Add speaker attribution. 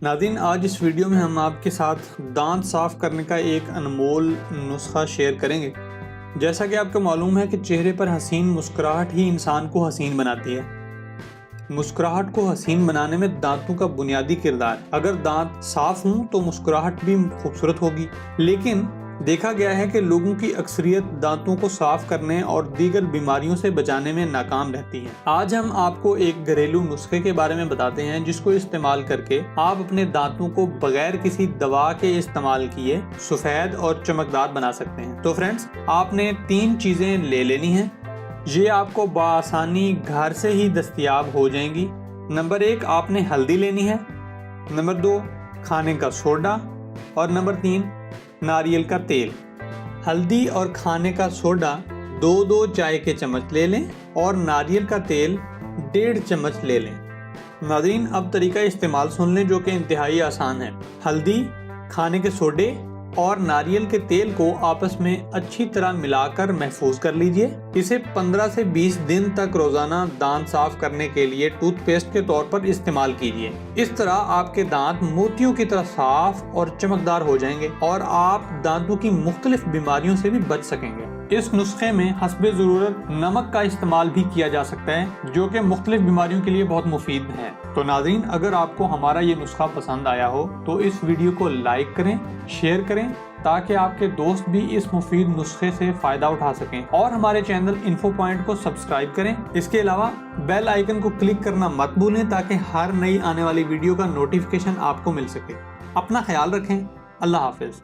Speaker 1: ناظرین، آج اس ویڈیو میں ہم آپ کے ساتھ دانت صاف کرنے کا ایک انمول نسخہ شیئر کریں گے۔ جیسا کہ آپ کو معلوم ہے کہ چہرے پر حسین مسکراہٹ ہی انسان کو حسین بناتی ہے۔ مسکراہٹ کو حسین بنانے میں دانتوں کا بنیادی کردار ہے۔ اگر دانت صاف ہوں تو مسکراہٹ بھی خوبصورت ہوگی، لیکن دیکھا گیا ہے کہ لوگوں کی اکثریت دانتوں کو صاف کرنے اور دیگر بیماریوں سے بچانے میں ناکام رہتی ہے۔ آج ہم آپ کو ایک گھریلو نسخے کے بارے میں بتاتے ہیں جس کو استعمال کر کے آپ اپنے دانتوں کو بغیر کسی دوا کے استعمال کیے سفید اور چمکدار بنا سکتے ہیں۔ تو فرینڈز، آپ نے 3 چیزیں لے لینی ہیں، یہ آپ کو بآسانی گھر سے ہی دستیاب ہو جائیں گی۔ نمبر 1، آپ نے ہلدی لینی ہے۔ نمبر 2، کھانے کا سوڈا، اور نمبر 3، ناریل کا تیل۔ ہلدی اور کھانے کا سوڈا 2 چائے کے چمچ لے لیں اور ناریل کا تیل 1.5 چمچ لے لیں۔ ناظرین، اب طریقہ استعمال سن لیں جو کہ انتہائی آسان ہے۔ ہلدی، کھانے کے سوڈے اور ناریل کے تیل کو آپس میں اچھی طرح ملا کر محفوظ کر لیجئے۔ اسے 15 سے 20 دن تک روزانہ دانت صاف کرنے کے لیے ٹوتھ پیسٹ کے طور پر استعمال کیجئے۔ اس طرح آپ کے دانت موتیوں کی طرح صاف اور چمکدار ہو جائیں گے اور آپ دانتوں کی مختلف بیماریوں سے بھی بچ سکیں گے۔ اس نسخے میں حسب ضرورت نمک کا استعمال بھی کیا جا سکتا ہے جو کہ مختلف بیماریوں کے لیے بہت مفید ہے۔ تو ناظرین، اگر آپ کو ہمارا یہ نسخہ پسند آیا ہو تو اس ویڈیو کو لائک کریں، شیئر کریں تاکہ آپ کے دوست بھی اس مفید نسخے سے فائدہ اٹھا سکیں، اور ہمارے چینل انفو پوائنٹ کو سبسکرائب کریں۔ اس کے علاوہ بیل آئیکن کو کلک کرنا مت بھولیں تاکہ ہر نئی آنے والی ویڈیو کا نوٹیفیکیشن آپ کو مل سکے۔ اپنا خیال رکھیں۔ اللہ حافظ۔